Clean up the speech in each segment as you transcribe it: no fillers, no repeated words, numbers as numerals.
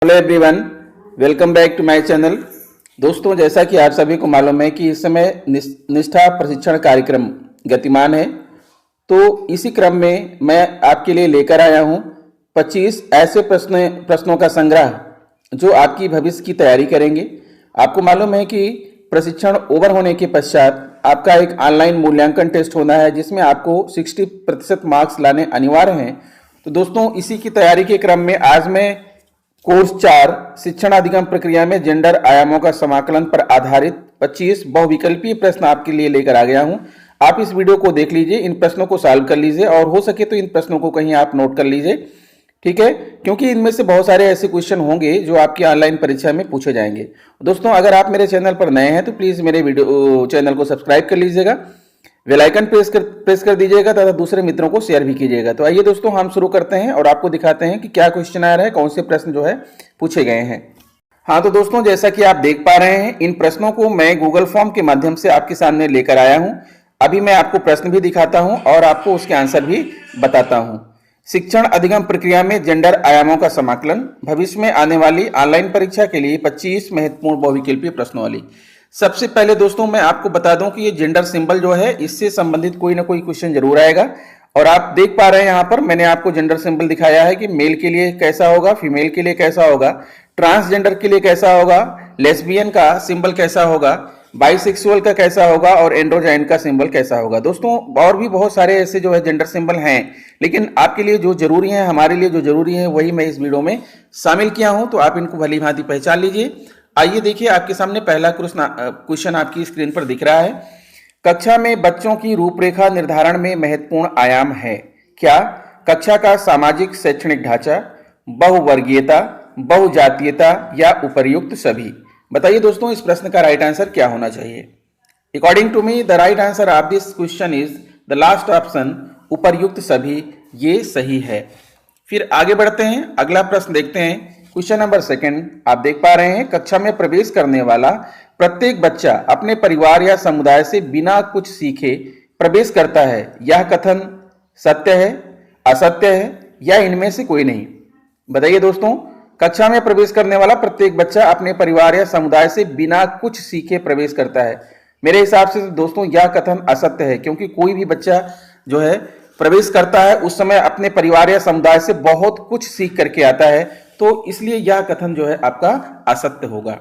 Hello everyone, welcome back to my channel. दोस्तों, जैसा कि आप सभी को मालूम है कि इस समय निष्ठा प्रशिक्षण कार्यक्रम गतिमान है, तो इसी क्रम में मैं आपके लिए लेकर आया हूं 25 ऐसे प्रश्नों का संग्रह जो आपकी भविष्य की तैयारी करेंगे। आपको मालूम है कि प्रशिक्षण ओवर होने के पश्चात आपका एक ऑनलाइन मूल्यांकन टेस्ट होना है, जिसमें आपको 60% मार्क्स लाने अनिवार्य हैं। तो दोस्तों, इसी की तैयारी के क्रम में आज मैं कोर्स 4 शिक्षण अधिगम प्रक्रिया में जेंडर आयामों का समाकलन पर आधारित 25 बहुविकल्पीय प्रश्न आपके लिए लेकर आ गया हूं। आप इस वीडियो को देख लीजिए, इन प्रश्नों को सॉल्व कर लीजिए और हो सके तो इन प्रश्नों को कहीं आप नोट कर लीजिए, ठीक है, क्योंकि इनमें से बहुत सारे ऐसे क्वेश्चन होंगे जो आपकी ऑनलाइन परीक्षा में पूछे जाएंगे। दोस्तों, अगर आप मेरे चैनल पर नए हैं तो प्लीज मेरे वीडियो चैनल को सब्सक्राइब कर लीजिएगा, बेल आइकन प्रेस कर दीजिएगा तथा दूसरे मित्रों को शेयर भी कीजिएगा। तो आइए दोस्तों, हम शुरू करते हैं और आपको दिखाते हैं कि क्या क्वेश्चन आ रहा है, कौन से प्रश्न जो है पूछे गए हैं। हाँ, तो दोस्तों, जैसा कि आप देख पा रहे हैं, इन प्रश्नों को मैं गूगल फॉर्म के माध्यम से आपके सामने लेकर आया हूं। अभी मैं आपको प्रश्न भी दिखाता हूं और आपको उसके आंसर भी बताता हूं। शिक्षण अधिगम प्रक्रिया में जेंडर आयामों का समाकलन, भविष्य में आने वाली ऑनलाइन परीक्षा के लिए 25 महत्वपूर्ण बहुविकल्पीय प्रश्नों वाली। सबसे पहले दोस्तों, मैं आपको बता दूं कि ये जेंडर सिंबल जो है, इससे संबंधित कोई ना कोई क्वेश्चन जरूर आएगा। और आप देख पा रहे हैं, यहां पर मैंने आपको जेंडर सिंबल दिखाया है कि मेल के लिए कैसा होगा, फीमेल के लिए कैसा होगा, ट्रांसजेंडर के लिए कैसा होगा, लेस्बियन का सिंबल कैसा होगा, बाइसेक्सुअल का कैसा होगा और एंड्रोजाइन का सिंबल कैसा होगा। दोस्तों, और भी बहुत सारे ऐसे जो है जेंडर सिंबल हैं, लेकिन आपके लिए जो जरूरी है, हमारे लिए जो जरूरी है, वही मैं इस वीडियो में शामिल किया हूं, तो आप इनको भली भांति पहचान लीजिए। आइए देखिए, आपके सामने पहला क्वेश्चन आपकी स्क्रीन पर दिख रहा है। कक्षा में बच्चों की रूपरेखा निर्धारण में महत्वपूर्ण आयाम है क्या? कक्षा का सामाजिक शैक्षणिक ढांचा, बहुवर्गीयता, बहुजातीयता या उपर्युक्त सभी। बताइए दोस्तों, इस प्रश्न का राइट आंसर क्या होना चाहिए? According to me the right answer of this question is the last option, उपर्युक्त सभी। ये सही है। फिर आगे बढ़ते हैं, अगला प्रश्न देखते हैं। क्वेश्चन नंबर 2 आप देख पा रहे हैं, कक्षा में प्रवेश करने वाला प्रत्येक बच्चा अपने परिवार या समुदाय से बिना कुछ सीखे प्रवेश करता है। यह कथन सत्य है, असत्य है या इनमें से कोई नहीं? बताइए दोस्तों, कक्षा में प्रवेश करने वाला प्रत्येक बच्चा अपने परिवार या समुदाय से बिना कुछ सीखे प्रवेश करता है। मेरे हिसाब से दोस्तों, यह कथन असत्य है, क्योंकि कोई भी बच्चा जो है प्रवेश करता है उस समय अपने परिवार या समुदाय से बहुत कुछ सीख करके आता है, तो इसलिए यह कथन जो है आपका असत्य होगा।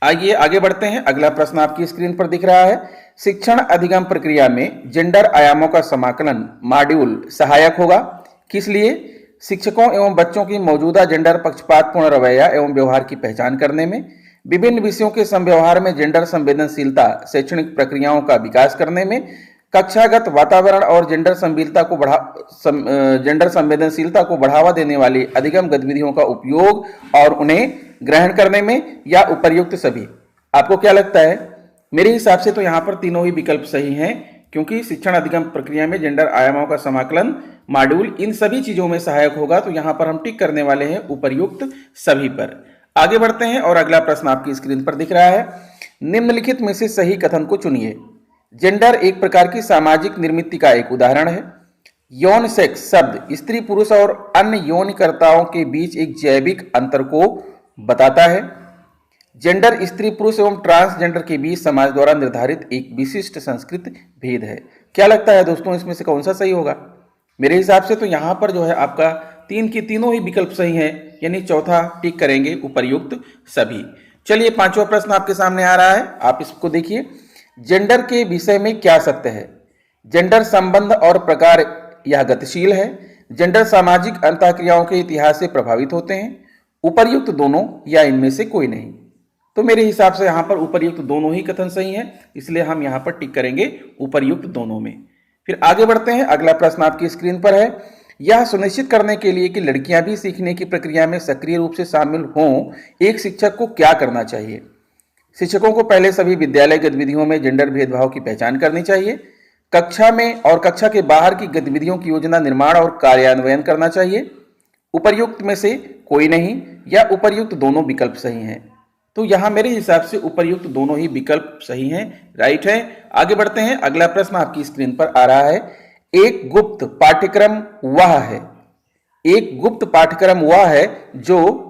आइए आगे बढ़ते हैं, अगला प्रश्न आपकी स्क्रीन पर दिख रहा है। शिक्षण अधिगम प्रक्रिया में जेंडर आयामों का समाकलन मॉड्यूल सहायक होगा, किस लिए? शिक्षकों एवं बच्चों की मौजूदा जेंडर पक्षपातपूर्ण रवैया एवं व्यवहार की पहचान करने में, विभिन्न विषयों के समव्यवहार में जेंडर संवेदनशीलता शैक्षणिक प्रक्रियाओं का विकास करने में, कक्षागत वातावरण और जेंडर संवेदनशीलता को बढ़ावा देने वाली अधिगम गतिविधियों का उपयोग और उन्हें ग्रहण करने में, या उपर्युक्त सभी। आपको क्या लगता है? मेरे हिसाब से तो यहाँ पर तीनों ही विकल्प सही हैं, क्योंकि शिक्षण अधिगम प्रक्रिया में जेंडर आयामों का समाकलन मॉड्यूल इन सभी चीजों में सहायक होगा, तो यहाँ पर हम टिक करने वाले हैं उपर्युक्त सभी पर। आगे बढ़ते हैं और अगला प्रश्न आपकी स्क्रीन पर दिख रहा है। निम्नलिखित में से सही कथन को चुनिए। जेंडर एक प्रकार की सामाजिक निर्मित का एक उदाहरण है। यौन सेक्स शब्द स्त्री पुरुष और अन्य यौनकर्ताओं के बीच एक जैविक अंतर को बताता है। जेंडर स्त्री पुरुष एवं ट्रांसजेंडर के बीच समाज द्वारा निर्धारित एक विशिष्ट संस्कृत भेद है। क्या लगता है दोस्तों, इसमें से कौन सा सही होगा? मेरे हिसाब से तो यहाँ पर जो है आपका तीनों ही विकल्प सही हैं, यानी चौथा टिक करेंगे उपर्युक्त सभी। चलिए, 5वां प्रश्न आपके सामने आ रहा है, आप इसको देखिए। जेंडर के विषय में क्या सत्य है? जेंडर संबंध और प्रकार यह गतिशील है। जेंडर सामाजिक अंतःक्रियाओं के इतिहास से प्रभावित होते हैं। उपर्युक्त दोनों या इनमें से कोई नहीं? तो मेरे हिसाब से यहाँ पर उपर्युक्त दोनों ही कथन सही है, इसलिए हम यहाँ पर टिक करेंगे उपर्युक्त दोनों में। फिर आगे बढ़ते हैं, अगला प्रश्न आपकी स्क्रीन पर है। यह सुनिश्चित करने के लिए कि लड़कियां भी सीखने की प्रक्रिया में सक्रिय रूप से शामिल हों, एक शिक्षक को क्या करना चाहिए? शिक्षकों को पहले सभी विद्यालय गतिविधियों में जेंडर भेदभाव की पहचान करनी चाहिए। कक्षा में और कक्षा के बाहर की गतिविधियों की योजना निर्माण और कार्यान्वयन करना चाहिए। उपर्युक्त में से कोई नहीं या उपर्युक्त दोनों विकल्प सही हैं? तो यहां मेरे हिसाब से उपर्युक्त दोनों ही विकल्प सही हैं, राइट है। आगे बढ़ते हैं, अगला प्रश्न आपकी स्क्रीन पर आ रहा है। एक गुप्त पाठ्यक्रम वह है जो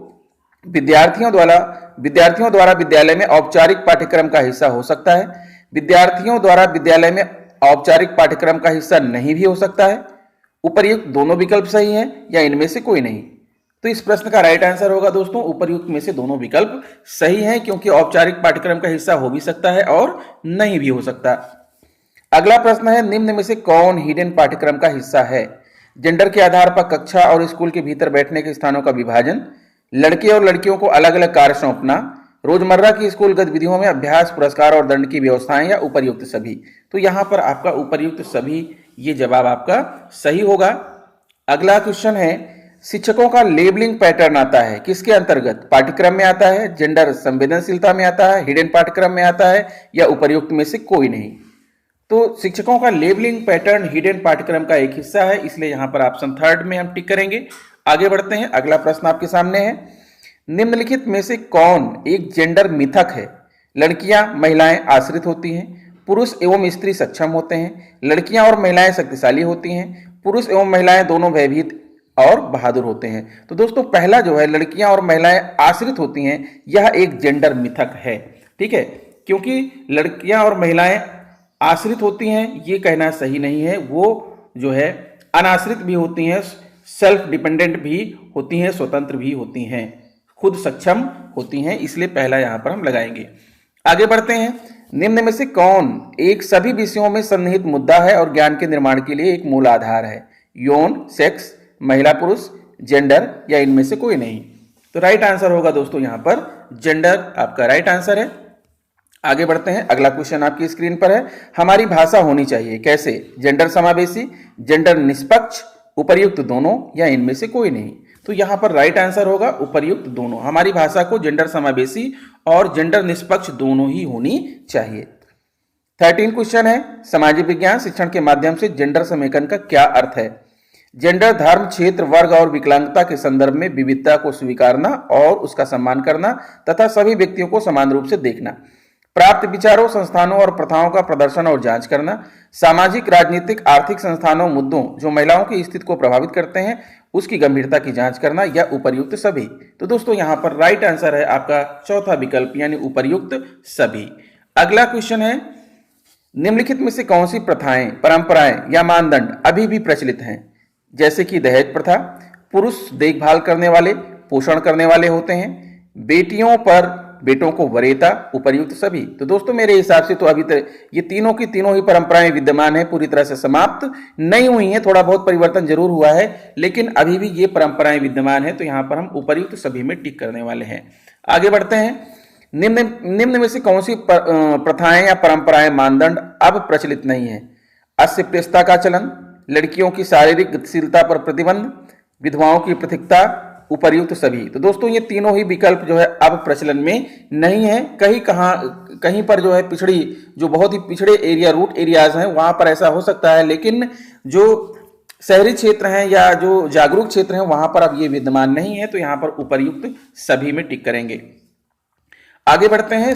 विद्यार्थियों द्वारा विद्यालय में औपचारिक पाठ्यक्रम का हिस्सा हो सकता है, विद्यार्थियों द्वारा विद्यालय में औपचारिक पाठ्यक्रम का हिस्सा नहीं भी हो सकता है। उपर्युक्त दोनों विकल्प सही हैं या इनमें से कोई नहीं। तो इस प्रश्न का राइट आंसर होगा दोस्तों उपर्युक्त में से दोनों विकल्प सही हैं, क्योंकि औपचारिक पाठ्यक्रम का हिस्सा हो भी सकता है और नहीं भी हो सकता। अगला प्रश्न है, निम्न में से कौन हिडन पाठ्यक्रम का हिस्सा है? जेंडर के आधार पर कक्षा और स्कूल के भीतर बैठने के स्थानों का विभाजन, लड़के और लड़कियों को अलग अलग कार्य सौंपना, रोजमर्रा की स्कूल गतिविधियों में अभ्यास, पुरस्कार और दंड की व्यवस्थाएं, या उपर्युक्त सभी। तो यहां पर आपका उपर्युक्त सभी ये जवाब आपका सही होगा। अगला क्वेश्चन है, शिक्षकों का लेबलिंग पैटर्न आता है किसके अंतर्गत? पाठ्यक्रम में आता है, जेंडर संवेदनशीलता में आता है, हिडन पाठ्यक्रम में आता है, या उपर्युक्त में से कोई नहीं। तो शिक्षकों का लेबलिंग पैटर्न हिडन पाठ्यक्रम का एक हिस्सा है, इसलिए यहां पर ऑप्शन थर्ड में हम टिक करेंगे। आगे बढ़ते हैं, अगला प्रश्न आपके सामने है, निम्नलिखित में से कौन एक जेंडर मिथक है? लड़कियां महिलाएं आश्रित होती हैं, पुरुष एवं स्त्री सक्षम होते हैं, लड़कियां और महिलाएं शक्तिशाली होती हैं, पुरुष एवं महिलाएं दोनों भयभीत और बहादुर होते हैं। तो दोस्तों पहला जो है लड़कियां और महिलाएं आश्रित होती हैं, यह एक जेंडर मिथक है। ठीक है, क्योंकि लड़कियां और महिलाएं आश्रित होती हैं ये कहना सही नहीं है, वो जो है अनाश्रित भी होती हैं, सेल्फ डिपेंडेंट भी होती हैं, स्वतंत्र भी होती हैं, खुद सक्षम होती हैं, इसलिए पहला यहां पर हम लगाएंगे। आगे बढ़ते हैं, निम्न में से कौन एक सभी विषयों में सन्निहित मुद्दा है और ज्ञान के निर्माण के लिए एक मूल आधार है? यौन, सेक्स, महिला पुरुष, जेंडर, या इनमें से कोई नहीं। तो राइट आंसर होगा दोस्तों यहां पर जेंडर आपका राइट आंसर है। आगे बढ़ते हैं, अगला क्वेश्चन आपकी स्क्रीन पर है, हमारी भाषा होनी चाहिए कैसे? जेंडर समावेशी, जेंडर निष्पक्ष, उपर्युक्त दोनों, या इनमें से कोई नहीं। तो यहां पर राइट आंसर होगा उपर्युक्त दोनों। हमारी भाषा को जेंडर समावेशी और जेंडर निष्पक्ष दोनों ही होनी चाहिए। 13 क्वेश्चन है, सामाजिक विज्ञान शिक्षण के माध्यम से जेंडर समेकन का क्या अर्थ है? जेंडर धर्म, क्षेत्र, वर्ग और विकलांगता के संदर्भ में विविधता को स्वीकारना और उसका सम्मान करना तथा सभी व्यक्तियों को समान रूप से देखना, प्राप्त विचारों, संस्थानों और प्रथाओं का प्रदर्शन और जांच करना, सामाजिक, राजनीतिक, आर्थिक संस्थानों, मुद्दों जो महिलाओं की स्थिति को प्रभावित करते हैं उसकी गंभीरता की जांच करना, या उपर्युक्त सभी। तो दोस्तों यहां पर राइट आंसर है आपका चौथा विकल्प यानी उपर्युक्त सभी। अगला क्वेश्चन है, निम्नलिखित में से कौन सी प्रथाएं, परंपराएं या मानदंड अभी भी प्रचलित हैं? जैसे कि दहेज प्रथा, पुरुष देखभाल करने वाले, पोषण करने वाले होते हैं, बेटियों पर बेटों को वरीयता, उपर्युक्त सभी। तो दोस्तों मेरे हिसाब से तो अभी तक ये तीनों की तीनों ही परंपराएं विद्यमान है, पूरी तरह से समाप्त नहीं हुई हैं, थोड़ा बहुत परिवर्तन जरूर हुआ है, लेकिन अभी भी ये परंपराएं विद्यमान है। तो यहां पर हम उपर्युक्त सभी में टिक करने वाले हैं। आगे बढ़ते हैं, निम्न में से कौन सी प्रथाएं या परंपराएं, मानदंड अब प्रचलित नहीं है? अस्पृश्यता का चलन, लड़कियों की शारीरिक गतिशीलता पर प्रतिबंध, विधवाओं की पृथकता, उपर्युक्त सभी। तो दोस्तों ये तीनों ही विकल्प जो है अब प्रचलन में नहीं है। कहीं पर जो है पिछड़ी, जो बहुत ही पिछड़े एरिया, रूट एरियाज हैं, वहां पर ऐसा हो सकता है, लेकिन जो शहरी क्षेत्र हैं या जो जागरूक क्षेत्र हैं वहां पर अब ये विद्यमान नहीं है। तो यहां पर उपर्युक्त सभी में टिक करेंगे। आगे बढ़ते हैं,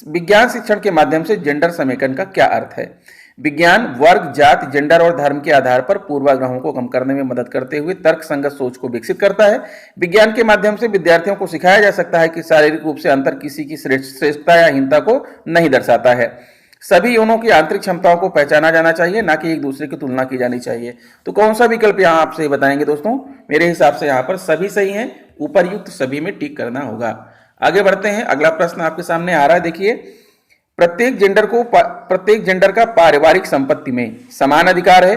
विज्ञान शिक्षण के माध्यम से जेंडर समेकन का क्या अर्थ है? विज्ञान वर्ग, जाति, जेंडर और धर्म के आधार पर पूर्वाग्रहों को कम करने में मदद करते हुए तर्क संगत सोच को विकसित करता है। विज्ञान के माध्यम से विद्यार्थियों को सिखाया जा सकता है कि शारीरिक रूप से अंतर किसी की श्रेष्ठता या हीनता को नहीं दर्शाता है। सभी यौनों की आंतरिक क्षमताओं को पहचाना जाना चाहिए, ना कि एक दूसरे की तुलना की जानी चाहिए। तो कौन सा विकल्प यहाँ आप सही बताएंगे दोस्तों? मेरे हिसाब से यहाँ पर सभी सही है, उपर्युक्त सभी में टिक करना होगा। आगे बढ़ते हैं, अगला प्रश्न आपके सामने आ रहा है, देखिए, प्रत्येक जेंडर का पारिवारिक संपत्ति में समान अधिकार है,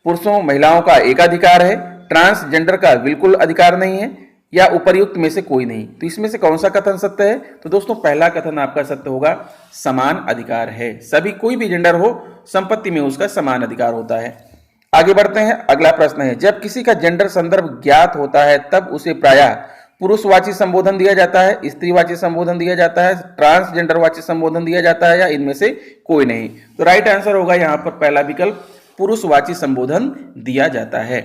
पुरुषों महिलाओं का एकाधिकार है, ट्रांसजेंडर का बिल्कुल अधिकार नहीं है, या उपर्युक्त में से कोई नहीं। तो इसमें से कौन सा कथन सत्य है? तो दोस्तों पहला कथन आपका सत्य होगा, समान अधिकार है। सभी, कोई भी जेंडर हो, संपत्ति में उसका समान अधिकार होता है। आगे बढ़ते हैं, अगला प्रश्न है, जब किसी का जेंडर संदर्भ ज्ञात होता है तब उसे प्रायः पुरुषवाची संबोधन दिया जाता है, स्त्रीवाची संबोधन दिया जाता है, ट्रांसजेंडर वाची संबोधन दिया जाता है, या इनमें से कोई नहीं। तो राइट आंसर होगा यहां पर पहला विकल्प, पुरुषवाची संबोधन दिया जाता है।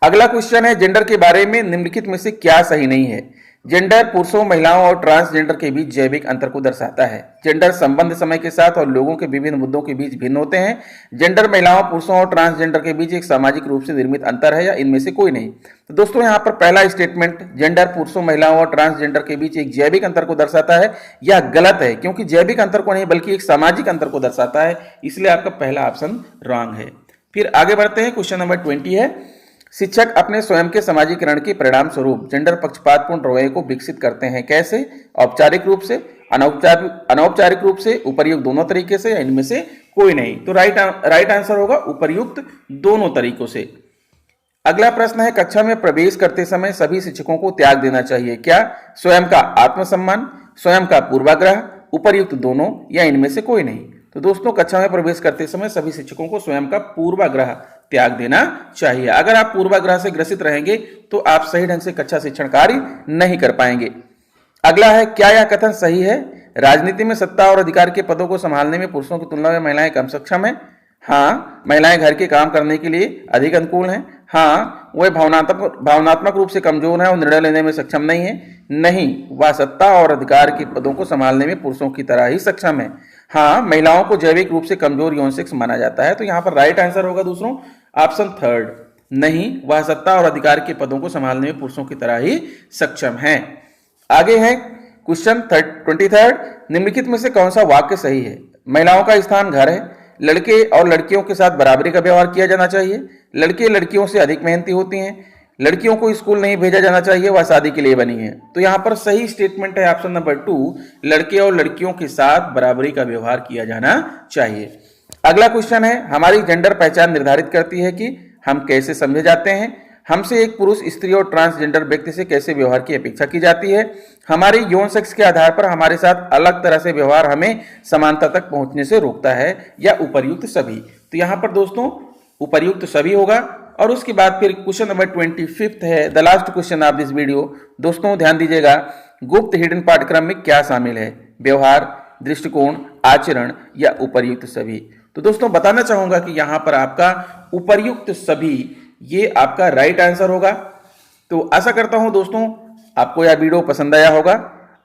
अगला क्वेश्चन है, जेंडर के बारे में निम्नलिखित में से क्या सही नहीं है? जेंडर पुरुषों, महिलाओं और ट्रांसजेंडर के बीच जैविक अंतर को दर्शाता है। जेंडर संबंध समय के साथ और लोगों के विभिन्न मुद्दों के बीच भिन्न होते हैं। जेंडर महिलाओं, पुरुषों और ट्रांसजेंडर के बीच एक सामाजिक रूप से निर्मित अंतर है या इनमें से कोई नहीं। तो दोस्तों यहाँ पर पहला स्टेटमेंट जेंडर पुरुषों, महिलाओं और ट्रांसजेंडर के बीच एक जैविक अंतर को दर्शाता है, यह गलत है, क्योंकि जैविक अंतर को नहीं बल्कि एक सामाजिक अंतर को दर्शाता है, इसलिए आपका पहला ऑप्शन रॉन्ग है। फिर आगे बढ़ते हैं, क्वेश्चन नंबर 20 है, शिक्षक अपने स्वयं के समाजीकरण के परिणाम स्वरूप जेंडर पक्षपातपूर्ण रवैये को विकसित करते हैं, कैसे? औपचारिक रूप से, अनौपचारिक रूप से, उपर्युक्त दोनों तरीके से या इनमें से कोई नहीं। तो राइट आंसर होगा उपर्युक्त दोनों तरीकों से। अगला प्रश्न है, कक्षा में प्रवेश करते समय सभी शिक्षकों को त्याग देना चाहिए, क्या? स्वयं का आत्मसम्मान, स्वयं का पूर्वाग्रह, उपर्युक्त दोनों या इनमें से कोई नहीं। तो दोस्तों कक्षा में प्रवेश करते समय सभी शिक्षकों को स्वयं का पूर्वाग्रह त्याग देना चाहिए। अगर आप पूर्वाग्रह से ग्रसित रहेंगे तो आप सही ढंग से कक्षा शिक्षण कार्य नहीं कर पाएंगे। अगला है, क्या यह कथन सही है? राजनीति में सत्ता और अधिकार के पदों को संभालने में पुरुषों की तुलना में महिलाएं कम सक्षम है। हाँ, महिलाएं घर के काम करने के लिए अधिक अनुकूल हैं। हाँ, वह भावनात्मक रूप से कमजोर है और निर्णय लेने में सक्षम नहीं है। नहीं, वह सत्ता और अधिकार के पदों को संभालने में पुरुषों की तरह ही सक्षम है। हाँ, महिलाओं को जैविक रूप से कमजोर यौन सेक्स माना जाता है। तो यहाँ पर राइट आंसर होगा दूसरों ऑप्शन थर्ड। नहीं, वह सत्ता और अधिकार के पदों को संभालने में पुरुषों की तरह ही सक्षम है। आगे है क्वेश्चन 23, निम्नलिखित में से कौन सा वाक्य सही है? महिलाओं का स्थान घर है, लड़के और लड़कियों के साथ बराबरी का व्यवहार किया जाना चाहिए, लड़के लड़कियों से अधिक मेहनती होती हैं, लड़कियों को स्कूल नहीं भेजा जाना चाहिए, वह शादी के लिए बनी है। तो यहाँ पर सही स्टेटमेंट है ऑप्शन नंबर 2, लड़के और लड़कियों के साथ बराबरी का व्यवहार किया जाना चाहिए। अगला क्वेश्चन है, हमारी जेंडर पहचान निर्धारित करती है कि हम कैसे समझे जाते हैं। हमसे एक पुरुष, स्त्री और ट्रांसजेंडर व्यक्ति से कैसे व्यवहार की अपेक्षा की जाती है। हमारे यौन सेक्स के आधार पर हमारे साथ अलग तरह से व्यवहार हमें समानता तक पहुंचने से रोकता है, या उपर्युक्त सभी। तो यहाँ पर दोस्तों उपर्युक्त सभी होगा। और उसके बाद फिर क्वेश्चन नंबर 25 है, the last question of this video. दोस्तों ध्यान दीजिएगा, गुप्त हिडन पाठ्यक्रम में क्या शामिल है? व्यवहार, दृष्टिकोण, आचरण या उपर्युक्त सभी। तो दोस्तों बताना चाहूंगा कि यहां पर आपका उपर्युक्त सभी ये आपका राइट आंसर होगा। तो आशा करता हूं दोस्तों आपको यह वीडियो पसंद आया होगा।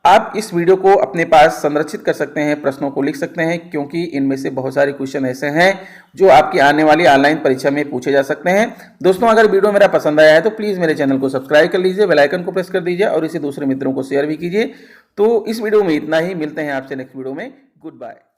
आप इस वीडियो को अपने पास संरक्षित कर सकते हैं, प्रश्नों को लिख सकते हैं, क्योंकि इनमें से बहुत सारे क्वेश्चन ऐसे हैं जो आपकी आने वाली ऑनलाइन परीक्षा में पूछे जा सकते हैं। दोस्तों अगर वीडियो मेरा पसंद आया है तो प्लीज़ मेरे चैनल को सब्सक्राइब कर लीजिए, बेल आइकन को प्रेस कर दीजिए और इसे दूसरे मित्रों को शेयर भी कीजिए। तो इस वीडियो में इतना ही, मिलते हैं आपसे नेक्स्ट वीडियो में। Good bye.